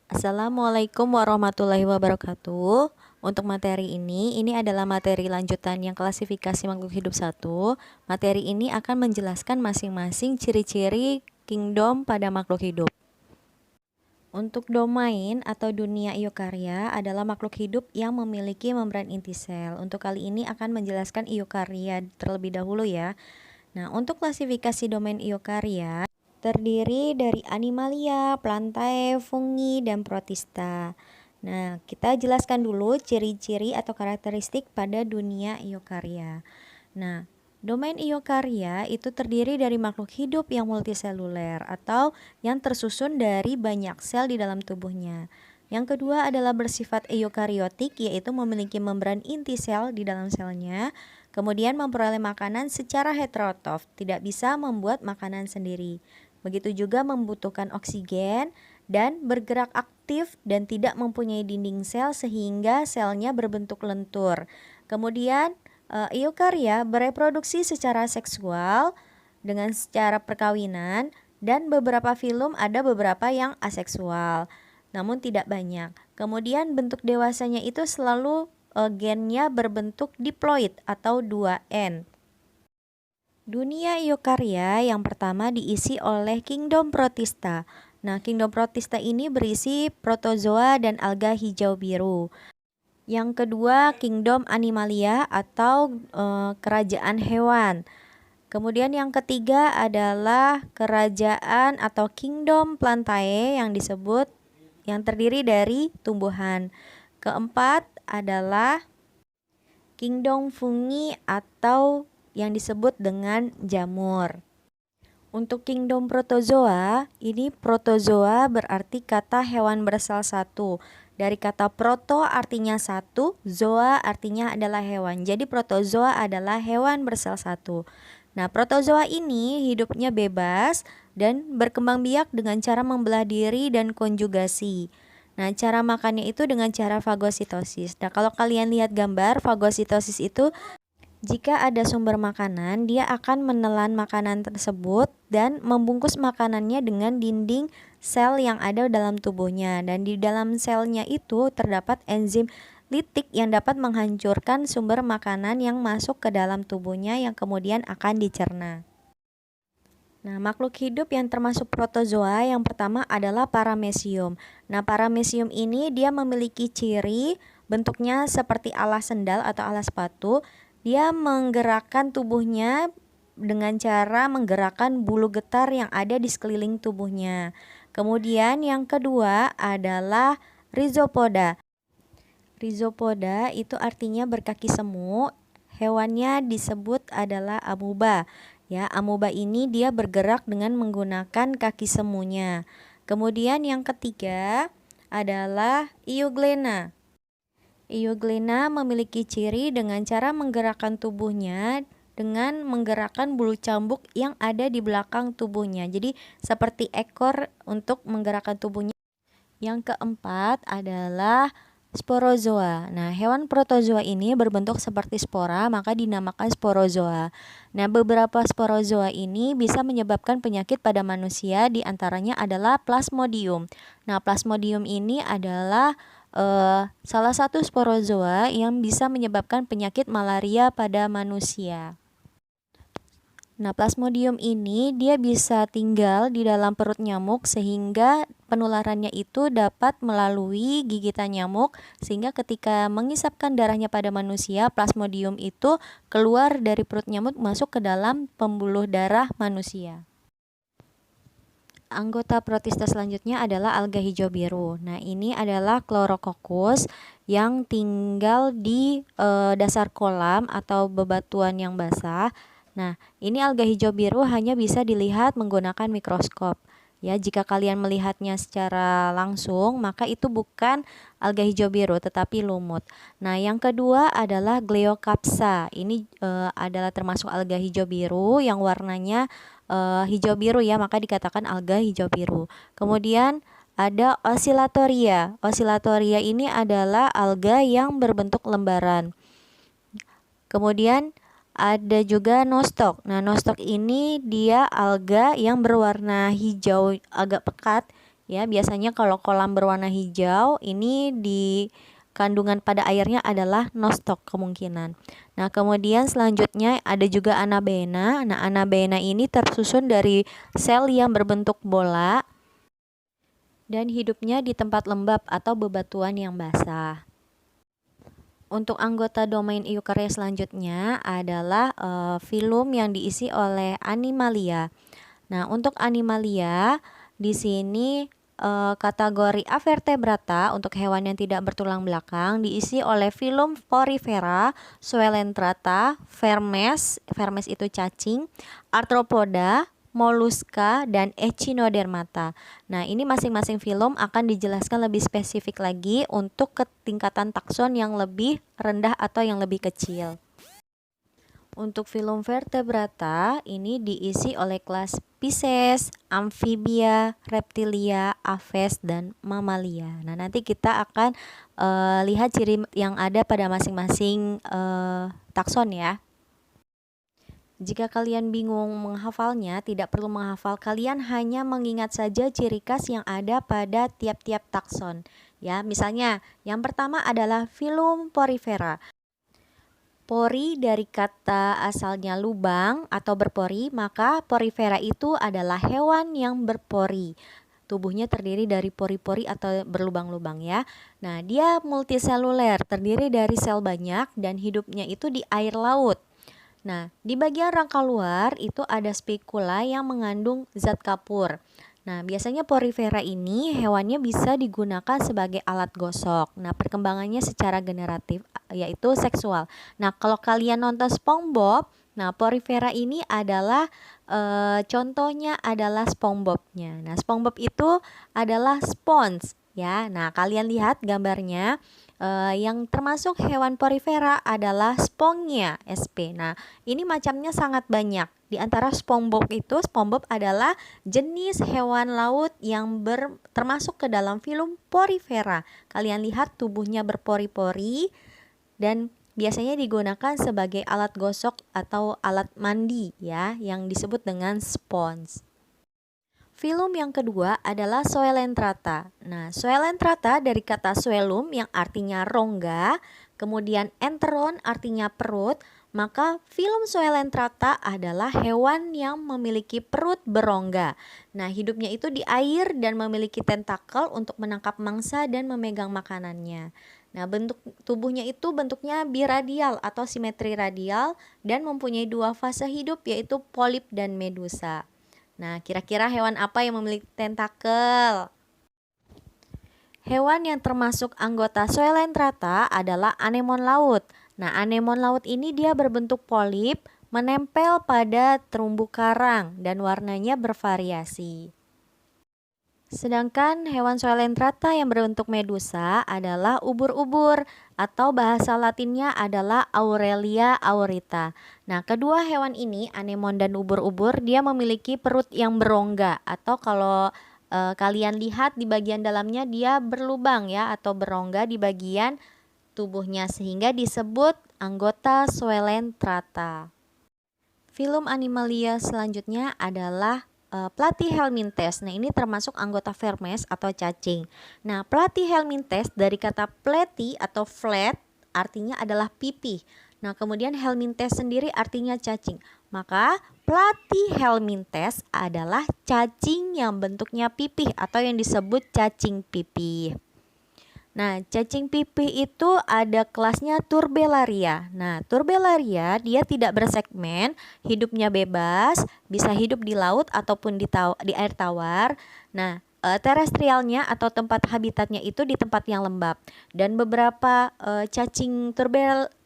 Assalamualaikum warahmatullahi wabarakatuh. Untuk materi ini adalah materi lanjutan yang klasifikasi makhluk hidup 1. Materi ini akan menjelaskan masing-masing ciri-ciri kingdom pada makhluk hidup. Untuk domain atau dunia eukarya adalah makhluk hidup yang memiliki membran inti sel. Untuk kali ini akan menjelaskan eukarya terlebih dahulu ya. Nah, untuk klasifikasi domain eukarya terdiri dari animalia, plantae, fungi, dan protista. Nah, kita jelaskan dulu ciri-ciri atau karakteristik pada dunia eukarya. Nah, domain eukarya itu terdiri dari makhluk hidup yang multiseluler atau yang tersusun dari banyak sel di dalam tubuhnya. Yang kedua adalah bersifat eukariotik, yaitu memiliki membran inti sel di dalam selnya. Kemudian memperoleh makanan secara heterotrof, tidak bisa membuat makanan sendiri. Begitu juga membutuhkan oksigen dan bergerak aktif dan tidak mempunyai dinding sel sehingga selnya berbentuk lentur. Kemudian eukarya bereproduksi secara seksual dengan secara perkawinan dan beberapa filum ada beberapa yang aseksual, namun tidak banyak. Kemudian bentuk dewasanya itu selalu gennya berbentuk diploid atau 2N. Dunia eukarya yang pertama diisi oleh kingdom protista. Nah, kingdom protista ini berisi protozoa dan alga hijau biru. Yang kedua, kingdom animalia atau kerajaan hewan. Kemudian yang ketiga adalah kerajaan atau kingdom plantae yang terdiri dari tumbuhan. Keempat adalah kingdom fungi atau yang disebut dengan jamur. Untuk kingdom protozoa, ini protozoa berarti kata hewan bersel satu. Dari kata proto artinya satu, zoa artinya adalah hewan. Jadi protozoa adalah hewan bersel satu. Nah, protozoa ini hidupnya bebas dan berkembang biak dengan cara membelah diri dan konjugasi. Nah, cara makannya itu dengan cara fagositosis. Nah, kalau kalian lihat gambar, fagositosis itu jika ada sumber makanan, dia akan menelan makanan tersebut dan membungkus makanannya dengan dinding sel yang ada dalam tubuhnya. Dan di dalam selnya itu terdapat enzim litik yang dapat menghancurkan sumber makanan yang masuk ke dalam tubuhnya yang kemudian akan dicerna. Nah, makhluk hidup yang termasuk protozoa yang pertama adalah paramecium. Nah, paramecium ini dia memiliki ciri bentuknya seperti alas sendal atau alas sepatu. Dia menggerakkan tubuhnya dengan cara menggerakkan bulu getar yang ada di sekeliling tubuhnya. Kemudian yang kedua adalah rhizopoda. Rhizopoda itu artinya berkaki semu. Hewannya disebut adalah amuba. Ya, amuba ini dia bergerak dengan menggunakan kaki semunya. Kemudian yang ketiga adalah Euglena. Euglena memiliki ciri dengan cara menggerakkan tubuhnya dengan menggerakkan bulu cambuk yang ada di belakang tubuhnya. Jadi seperti ekor untuk menggerakkan tubuhnya. Yang keempat adalah sporozoa. Nah, hewan protozoa ini berbentuk seperti spora, maka dinamakan sporozoa. Nah, beberapa sporozoa ini bisa menyebabkan penyakit pada manusia, di antaranya adalah Plasmodium. Nah, Plasmodium ini adalah salah satu sporozoa yang bisa menyebabkan penyakit malaria pada manusia. Nah, Plasmodium ini dia bisa tinggal di dalam perut nyamuk sehingga penularannya itu dapat melalui gigitan nyamuk, sehingga ketika mengisapkan darahnya pada manusia, Plasmodium itu keluar dari perut nyamuk masuk ke dalam pembuluh darah manusia. Anggota protista selanjutnya adalah alga hijau biru. Nah, ini adalah Chlorococcus yang tinggal di dasar kolam atau bebatuan yang basah. Nah, ini alga hijau biru hanya bisa dilihat menggunakan mikroskop. Ya, jika kalian melihatnya secara langsung, maka itu bukan alga hijau biru tetapi lumut. Nah, yang kedua adalah Gleocapsa. Ini adalah termasuk alga hijau biru yang warnanya hijau biru ya, maka dikatakan alga hijau biru. Kemudian ada Oscillatoria. Oscillatoria ini adalah alga yang berbentuk lembaran. Kemudian ada juga Nostoc. Nah, Nostoc ini dia alga yang berwarna hijau agak pekat Ya, biasanya kalau kolam berwarna hijau ini di kandungan pada airnya adalah nostoc kemungkinan. Nah, kemudian selanjutnya ada juga anabaena. Nah, anabaena ini tersusun dari sel yang berbentuk bola dan hidupnya di tempat lembab atau bebatuan yang basah. Untuk anggota domain Eukarya selanjutnya adalah filum yang diisi oleh Animalia. Nah, untuk Animalia di sini kategori Avertebrata untuk hewan yang tidak bertulang belakang diisi oleh filum Porifera, Coelentrata, Vermes, Vermes itu cacing, Arthropoda, Mollusca, dan Echinodermata. Nah, ini masing-masing filum akan dijelaskan lebih spesifik lagi untuk ketingkatan takson yang lebih rendah atau yang lebih kecil. Untuk filum vertebrata ini diisi oleh kelas Pisces, Amphibia, Reptilia, Aves, dan Mamalia. Nah, nanti kita akan lihat ciri yang ada pada masing-masing takson ya. Jika kalian bingung menghafalnya, tidak perlu menghafal, kalian hanya mengingat saja ciri khas yang ada pada tiap-tiap takson. Ya, misalnya yang pertama adalah filum Porifera. Pori dari kata asalnya lubang atau berpori, maka porifera itu adalah hewan yang berpori. Tubuhnya terdiri dari pori-pori atau berlubang-lubang ya. Nah, dia multiseluler, terdiri dari sel banyak dan hidupnya itu di air laut. Nah, di bagian rangka luar itu ada spekula yang mengandung zat kapur. Nah, biasanya porifera ini hewannya bisa digunakan sebagai alat gosok. Nah, perkembangannya secara generatif yaitu seksual. Nah, kalau kalian nonton SpongeBob, nah porifera ini adalah contohnya adalah SpongeBob-nya. Nah, SpongeBob itu adalah spons ya. Nah, kalian lihat gambarnya. Yang termasuk hewan porifera adalah Spongia sp. Nah, ini macamnya sangat banyak. Di antara SpongeBob itu, SpongeBob adalah jenis hewan laut yang termasuk ke dalam filum porifera. Kalian lihat tubuhnya berpori-pori dan biasanya digunakan sebagai alat gosok atau alat mandi ya, yang disebut dengan spons. Filum yang kedua adalah Coelentrata. Nah, Coelentrata dari kata coelum yang artinya rongga, kemudian enteron artinya perut, maka filum Coelentrata adalah hewan yang memiliki perut berongga. Nah, hidupnya itu di air dan memiliki tentakel untuk menangkap mangsa dan memegang makanannya. Nah, bentuk tubuhnya itu bentuknya biradial atau simetri radial dan mempunyai dua fase hidup yaitu polip dan medusa. Nah, kira-kira hewan apa yang memiliki tentakel? Hewan yang termasuk anggota Coelentrata adalah anemon laut. Nah, anemon laut ini dia berbentuk polip, menempel pada terumbu karang dan warnanya bervariasi. Sedangkan hewan Coelentrata yang berbentuk medusa adalah ubur-ubur atau bahasa latinnya adalah Aurelia aurita. Nah, kedua hewan ini, anemon dan ubur-ubur, dia memiliki perut yang berongga atau kalau kalian lihat di bagian dalamnya dia berlubang ya atau berongga di bagian tubuhnya sehingga disebut anggota Coelentrata. Filum Animalia selanjutnya adalah Platyhelminthes. Nah, ini termasuk anggota Vermes atau cacing. Nah, Platyhelminthes dari kata platy atau flat artinya adalah pipih. Nah, kemudian helminthes sendiri artinya cacing. Maka Platyhelminthes adalah cacing yang bentuknya pipih atau yang disebut cacing pipih. Nah, cacing pipih itu ada kelasnya Turbellaria. Nah, Turbellaria dia tidak bersegmen, hidupnya bebas, bisa hidup di laut ataupun di air tawar. Nah, terestrialnya atau tempat habitatnya itu di tempat yang lembab. Dan beberapa cacing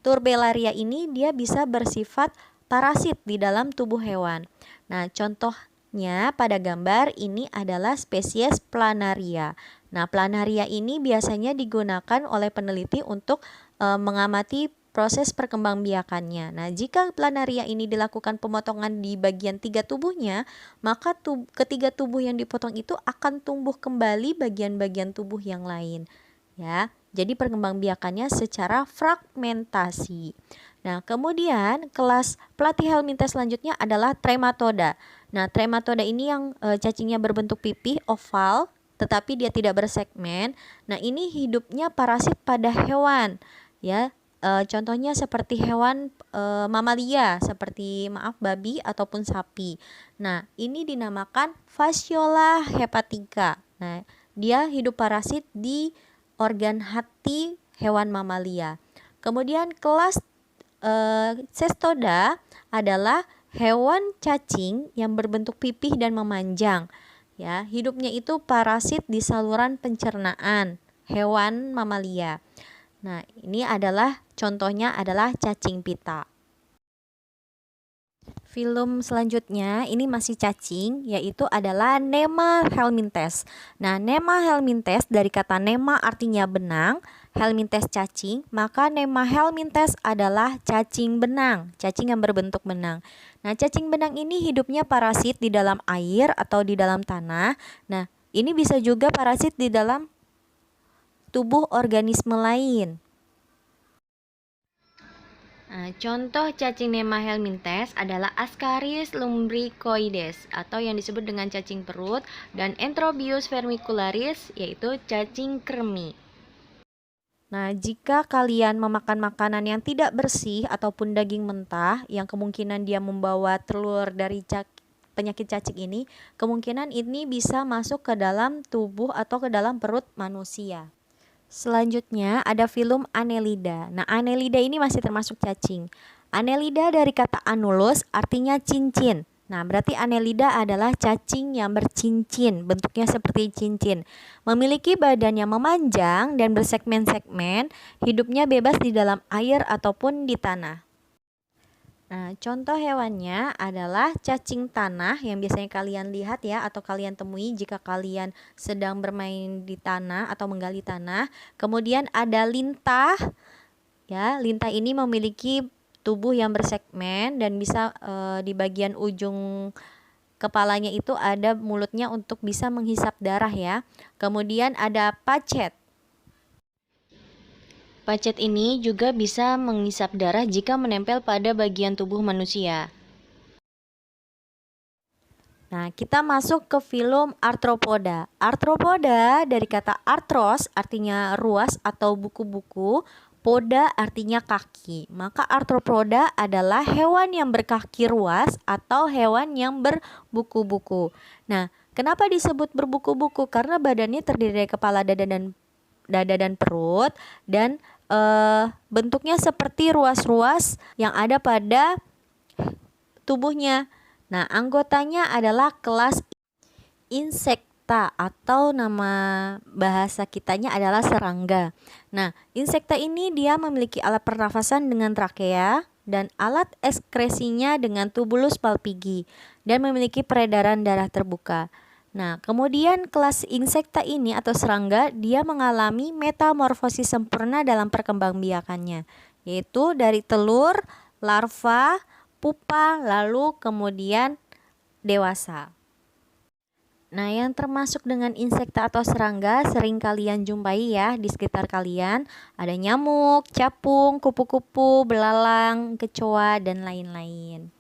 Turbellaria ini dia bisa bersifat parasit di dalam tubuh hewan. Nah, contohnya pada gambar ini adalah spesies Planaria. Nah, planaria ini biasanya digunakan oleh peneliti untuk mengamati proses perkembangbiakannya. Nah, jika planaria ini dilakukan pemotongan di bagian 3 tubuhnya, maka ketiga tubuh yang dipotong itu akan tumbuh kembali bagian-bagian tubuh yang lain. Ya, jadi perkembangbiakannya secara fragmentasi. Nah, kemudian kelas Platyhelminthes selanjutnya adalah Trematoda. Nah, Trematoda ini yang cacingnya berbentuk pipih oval, tetapi dia tidak bersegmen. Nah, ini hidupnya parasit pada hewan, ya. Contohnya seperti hewan mamalia, seperti babi ataupun sapi. Nah, ini dinamakan Fasciola hepatica. Nah, dia hidup parasit di organ hati hewan mamalia. Kemudian kelas Cestoda adalah hewan cacing yang berbentuk pipih dan memanjang. Ya, hidupnya itu parasit di saluran pencernaan hewan mamalia. Nah, ini adalah contohnya adalah cacing pita. Filum selanjutnya ini masih cacing, yaitu adalah Nema helminthes. Nah, Nema helminthes dari kata nema artinya benang, helminthes cacing, maka Nema helminthes adalah cacing benang, cacing yang berbentuk benang. Nah, cacing benang ini hidupnya parasit di dalam air atau di dalam tanah. Nah, ini bisa juga parasit di dalam tubuh organisme lain. Nah, contoh cacing Nema helminthes adalah Ascaris lumbricoides atau yang disebut dengan cacing perut, dan Enterobius vermicularis yaitu cacing kremi. Nah, jika kalian memakan makanan yang tidak bersih ataupun daging mentah yang kemungkinan dia membawa telur dari penyakit cacing ini, kemungkinan ini bisa masuk ke dalam tubuh atau ke dalam perut manusia. Selanjutnya ada filum Annelida. Nah, Annelida ini masih termasuk cacing. Annelida dari kata annulus artinya cincin. Nah, berarti Annelida adalah cacing yang bercincin, bentuknya seperti cincin. Memiliki badan yang memanjang dan bersegmen-segmen, hidupnya bebas di dalam air ataupun di tanah. Nah, contoh hewannya adalah cacing tanah yang biasanya kalian lihat ya atau kalian temui jika kalian sedang bermain di tanah atau menggali tanah. Kemudian ada lintah. Ya, lintah ini memiliki tubuh yang bersegmen dan bisa di bagian ujung kepalanya itu ada mulutnya untuk bisa menghisap darah ya. Kemudian ada pacet. Pacet ini juga bisa menghisap darah jika menempel pada bagian tubuh manusia. Nah, kita masuk ke filum Arthropoda. Arthropoda dari kata arthros artinya ruas atau buku-buku, poda artinya kaki. Maka Arthropoda adalah hewan yang berkaki ruas atau hewan yang berbuku-buku. Nah, kenapa disebut berbuku-buku? Karena badannya terdiri dari kepala, dada dan perut, dan bentuknya seperti ruas-ruas yang ada pada tubuhnya. Nah, anggotanya adalah kelas Insecta atau nama bahasa kitanya adalah serangga. Nah, Insecta ini dia memiliki alat pernafasan dengan trakea dan alat ekskresinya dengan tubulus palpigi dan memiliki peredaran darah terbuka. Nah, kemudian kelas Insecta ini atau serangga dia mengalami metamorfosis sempurna dalam perkembangbiakannya, yaitu dari telur, larva, pupa, lalu kemudian dewasa. Nah, yang termasuk dengan Insecta atau serangga sering kalian jumpai ya di sekitar kalian, ada nyamuk, capung, kupu-kupu, belalang, kecoa, dan lain-lain.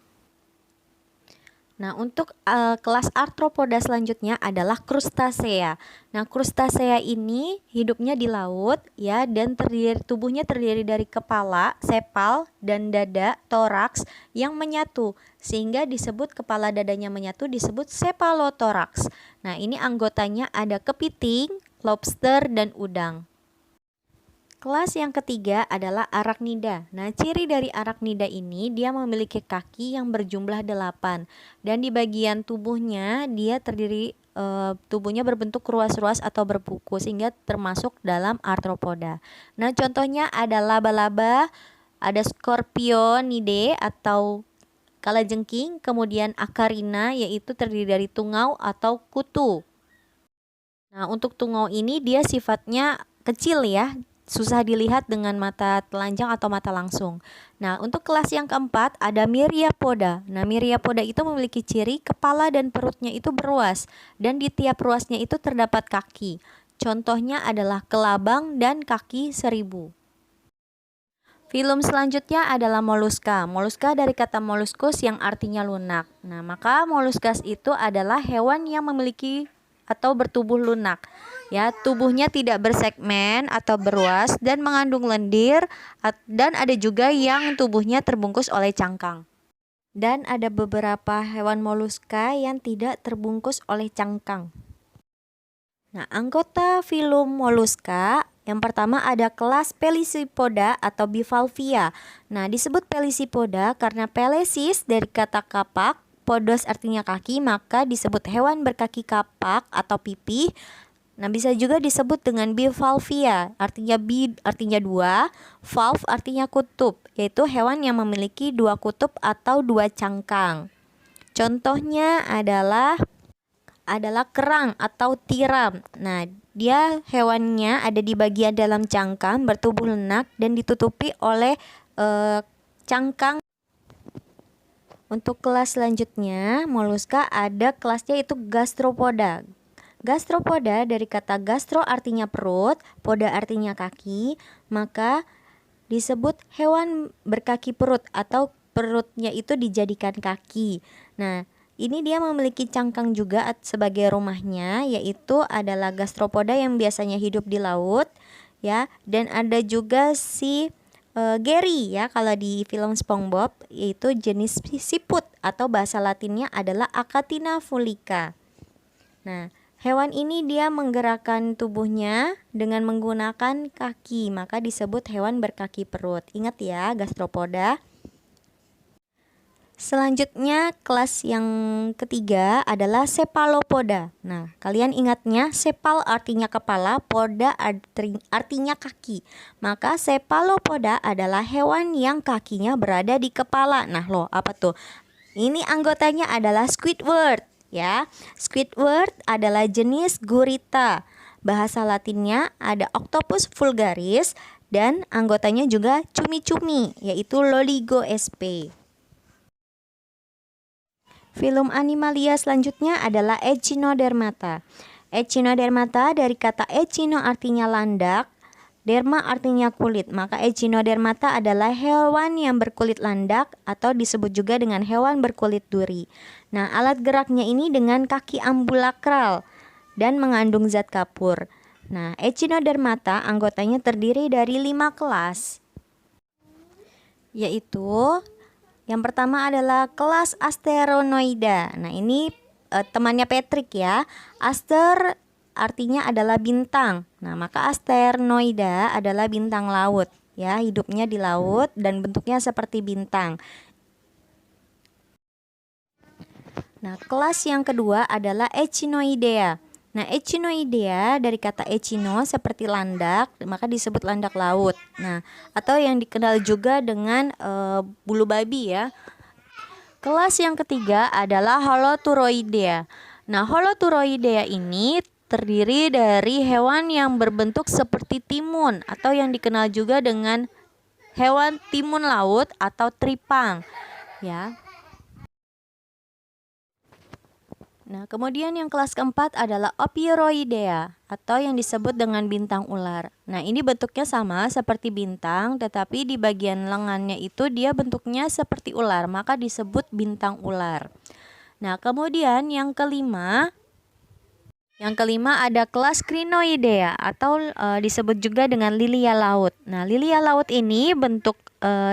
Nah, untuk kelas Arthropoda selanjutnya adalah Crustacea. Nah, Crustacea ini hidupnya di laut ya dan tubuhnya terdiri dari kepala, sepal, dan dada, toraks yang menyatu sehingga disebut kepala dadanya menyatu disebut cephalothoraks. Nah, ini anggotanya ada kepiting, lobster, dan udang. Kelas yang ketiga adalah Arachnida. Nah, ciri dari Arachnida ini dia memiliki kaki yang berjumlah 8 dan di bagian tubuhnya dia terdiri tubuhnya berbentuk ruas-ruas atau berbuku sehingga termasuk dalam Arthropoda. Nah, contohnya ada laba-laba, ada Scorpionidae atau kalajengking, kemudian Acarina yaitu terdiri dari tungau atau kutu. Nah, untuk tungau ini dia sifatnya kecil ya, susah dilihat dengan mata telanjang atau mata langsung. Nah, untuk kelas yang keempat ada Myriapoda. Nah, Myriapoda itu memiliki ciri kepala dan perutnya itu beruas dan di tiap ruasnya itu terdapat kaki. Contohnya adalah kelabang dan kaki seribu. Filum selanjutnya adalah moluska. Moluska dari kata molluscus yang artinya lunak. Nah, maka moluskas itu adalah hewan yang memiliki atau bertubuh lunak. Ya, tubuhnya tidak bersegmen atau beruas dan mengandung lendir, dan ada juga yang tubuhnya terbungkus oleh cangkang. Dan ada beberapa hewan moluska yang tidak terbungkus oleh cangkang. Nah, anggota filum moluska yang pertama ada kelas Pelecypoda atau Bivalvia. Nah, disebut Pelecypoda karena pelesis dari kata kapak, podos artinya kaki, maka disebut hewan berkaki kapak atau pipih. Nah, bisa juga disebut dengan bivalvia, artinya dua, valve artinya kutub, yaitu hewan yang memiliki dua kutub atau dua cangkang. Contohnya adalah kerang atau tiram. Nah, dia hewannya ada di bagian dalam cangkang, bertubuh lunak dan ditutupi oleh cangkang. Untuk kelas selanjutnya, moluska ada kelasnya itu gastropoda. Gastropoda dari kata gastro artinya perut, poda artinya kaki, maka disebut hewan berkaki perut atau perutnya itu dijadikan kaki. Nah, ini dia memiliki cangkang juga sebagai rumahnya, yaitu adalah gastropoda yang biasanya hidup di laut, ya. Dan ada juga si Gary ya kalau di film SpongeBob, yaitu jenis siput atau bahasa latinnya adalah Achatina fulica. Nah, hewan ini dia menggerakkan tubuhnya dengan menggunakan kaki, maka disebut hewan berkaki perut. Ingat ya, gastropoda. Selanjutnya kelas yang ketiga adalah cephalopoda. Nah, kalian ingatnya cepal artinya kepala, poda artinya kaki. Maka cephalopoda adalah hewan yang kakinya berada di kepala. Nah, loh, apa tuh? Ini anggotanya adalah Squidward. Ya, Squidward adalah jenis gurita. Bahasa latinnya ada Octopus vulgaris dan anggotanya juga cumi-cumi, yaitu Loligo sp. Filum Animalia selanjutnya adalah Echinodermata. Echinodermata dari kata echino artinya landak, derma artinya kulit, maka Echinodermata adalah hewan yang berkulit landak atau disebut juga dengan hewan berkulit duri. Nah, alat geraknya ini dengan kaki ambulakral dan mengandung zat kapur. Nah, Echinodermata anggotanya terdiri dari 5 kelas, yaitu yang pertama adalah kelas Asteronoida. Nah, ini temannya Patrick ya. Aster artinya adalah bintang. Nah, maka Asteronoida adalah bintang laut ya, hidupnya di laut dan bentuknya seperti bintang. Nah, kelas yang kedua adalah Echinoidea. Nah, Echinoidea dari kata echino seperti landak, maka disebut landak laut. Nah, atau yang dikenal juga dengan bulu babi ya. Kelas yang ketiga adalah Holoturoidea. Nah, Holoturoidea ini terdiri dari hewan yang berbentuk seperti timun atau yang dikenal juga dengan hewan timun laut atau tripang ya. Nah, kemudian yang kelas keempat adalah Ophiuroidea atau yang disebut dengan bintang ular. Nah, ini bentuknya sama seperti bintang, tetapi di bagian lengannya itu dia bentuknya seperti ular, maka disebut bintang ular. Nah, kemudian yang kelima ada kelas Crinoidea atau disebut juga dengan lilia laut. Nah, lilia laut ini bentuk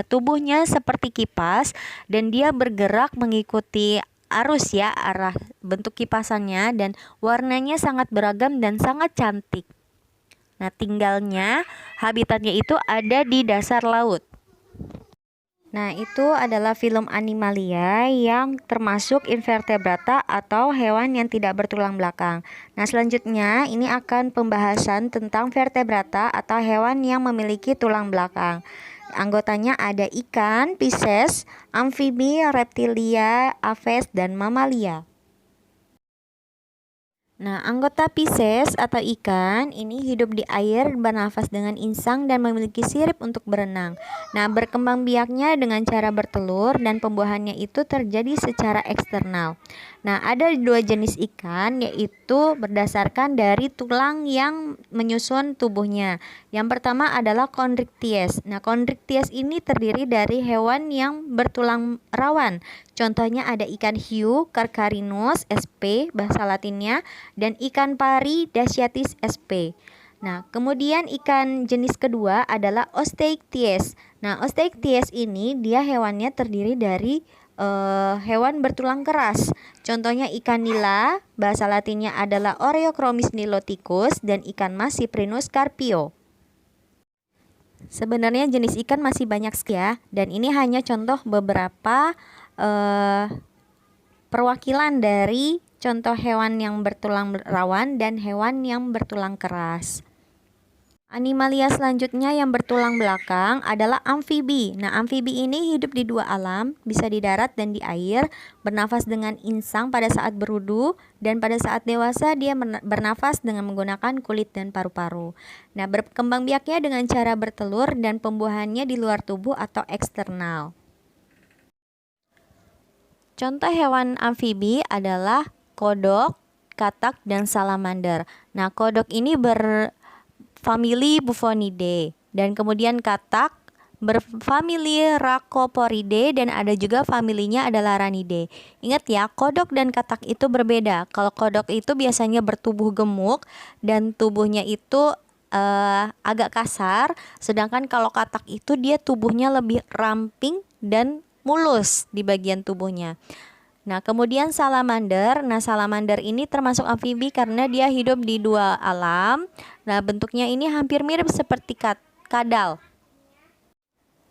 tubuhnya seperti kipas dan dia bergerak mengikuti arus ya, arah bentuk kipasannya, dan warnanya sangat beragam dan sangat cantik. Nah, tinggalnya habitatnya itu ada di dasar laut. Nah, itu adalah filum Animalia yang termasuk invertebrata atau hewan yang tidak bertulang belakang. Nah, selanjutnya ini akan pembahasan tentang vertebrata atau hewan yang memiliki tulang belakang. Anggotanya ada ikan, Pisces, amfibi, reptilia, aves, dan mamalia. Nah, anggota Pisces atau ikan ini hidup di air, bernafas dengan insang, dan memiliki sirip untuk berenang. Nah, berkembang biaknya dengan cara bertelur dan pembuahannya itu terjadi secara eksternal. Nah, ada dua jenis ikan, yaitu berdasarkan dari tulang yang menyusun tubuhnya. Yang pertama adalah Chondrichthyes. Nah, Chondrichthyes ini terdiri dari hewan yang bertulang rawan. Contohnya ada ikan hiu, Carcharinus sp, bahasa latinnya, dan ikan pari, Dasyatis sp. Nah, kemudian ikan jenis kedua adalah Osteichthyes. Nah, Osteichthyes ini dia hewannya terdiri dari hewan bertulang keras. Contohnya ikan nila, bahasa latinnya adalah Oreochromis niloticus, dan ikan mas Cyprinus carpio. Sebenarnya jenis ikan masih banyak ya, dan ini hanya contoh beberapa perwakilan dari contoh hewan yang bertulang rawan dan hewan yang bertulang keras. Animalia selanjutnya yang bertulang belakang adalah amfibi. Nah, amfibi ini hidup di dua alam, bisa di darat dan di air, bernafas dengan insang pada saat berudu, dan pada saat dewasa dia bernafas dengan menggunakan kulit dan paru-paru. Nah, berkembang biaknya dengan cara bertelur dan pembuahannya di luar tubuh atau eksternal. Contoh hewan amfibi adalah kodok, katak, dan salamander. Nah, kodok ini berfamili Buffonidae, dan kemudian katak berfamili Rhacoporidae, dan ada juga familinya adalah Ranidae. Ingat ya, kodok dan katak itu berbeda. Kalau kodok itu biasanya bertubuh gemuk dan tubuhnya itu agak kasar, sedangkan kalau katak itu dia tubuhnya lebih ramping dan mulus di bagian tubuhnya. Nah, kemudian salamander. Nah, salamander ini termasuk amfibi karena dia hidup di dua alam. Nah, bentuknya ini hampir mirip seperti kadal.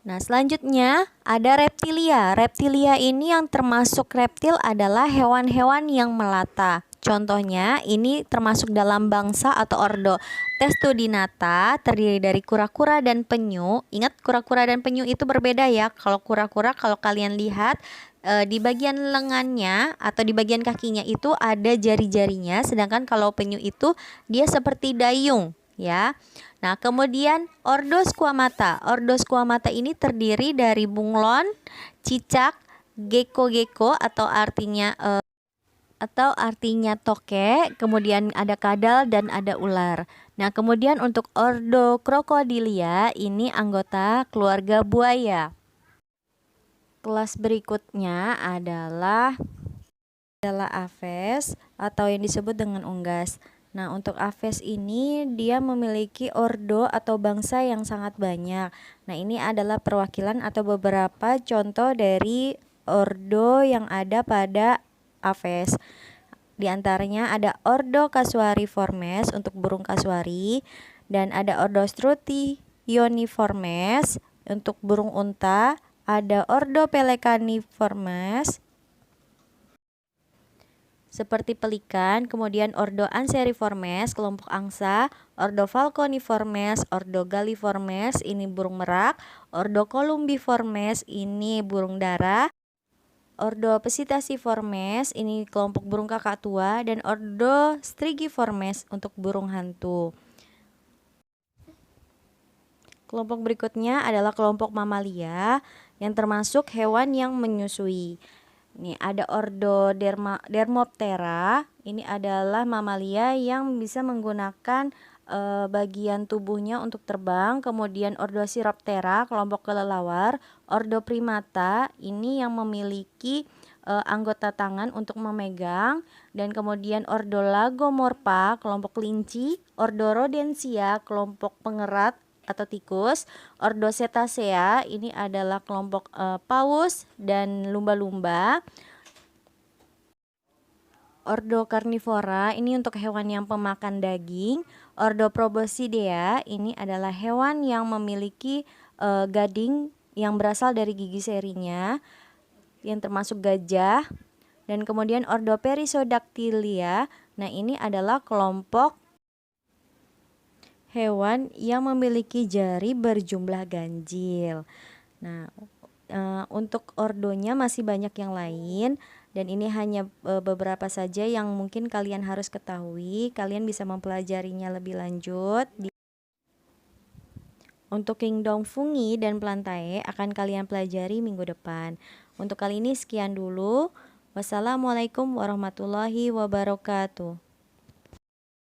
Nah, selanjutnya ada reptilia. Reptilia ini yang termasuk reptil adalah hewan-hewan yang melata. Contohnya ini termasuk dalam bangsa atau ordo Testudinata, terdiri dari kura-kura dan penyu. Ingat, kura-kura dan penyu itu berbeda ya. Kalau kura-kura, kalau kalian lihat di bagian lengannya atau di bagian kakinya itu ada jari-jarinya, sedangkan kalau penyu itu dia seperti dayung ya. Nah, kemudian ordo Squamata. Ordo Squamata ini terdiri dari bunglon, cicak, gecko-gecko atau artinya toke, kemudian ada kadal dan ada ular. Nah, kemudian untuk ordo Crocodilia ini anggota keluarga buaya. Kelas berikutnya adalah Aves atau yang disebut dengan unggas. Nah, untuk Aves ini dia memiliki ordo atau bangsa yang sangat banyak. Nah, ini adalah perwakilan atau beberapa contoh dari ordo yang ada pada Aves. Di antaranya ada ordo Casuariiformes untuk burung kasuari, dan ada ordo Struthioniformes untuk burung unta, ada ordo Pelecaniformes seperti pelikan, kemudian ordo Anseriformes kelompok angsa, ordo Falconiformes, ordo Galliformes ini burung merak, ordo Columbiformes ini burung dara, ordo Psittaciformes ini kelompok burung kakak tua, dan ordo Strigiformes untuk burung hantu. Kelompok berikutnya adalah kelompok mamalia yang termasuk hewan yang menyusui. Nih ada ordo Dermoptera. Ini adalah mamalia yang bisa menggunakan bagian tubuhnya untuk terbang. Kemudian ordo Chiroptera, kelompok kelelawar. Ordo Primata ini yang memiliki anggota tangan untuk memegang. Dan kemudian ordo Lagomorpha, kelompok kelinci. Ordo Rodentia, kelompok pengerat atau tikus. Ordo Cetacea ini adalah kelompok paus dan lumba-lumba. Ordo Carnivora ini untuk hewan yang pemakan daging. Ordo Proboscidea ini adalah hewan yang memiliki gading yang berasal dari gigi serinya, yang termasuk gajah. Dan kemudian ordo Perissodactylia. Nah, ini adalah kelompok hewan yang memiliki jari berjumlah ganjil. Nah, untuk ordonya masih banyak yang lain, dan ini hanya beberapa saja yang mungkin kalian harus ketahui. Kalian bisa mempelajarinya lebih lanjut. Untuk kingdom fungi dan plantae akan kalian pelajari minggu depan. Untuk kali ini sekian dulu. Wassalamualaikum warahmatullahi wabarakatuh.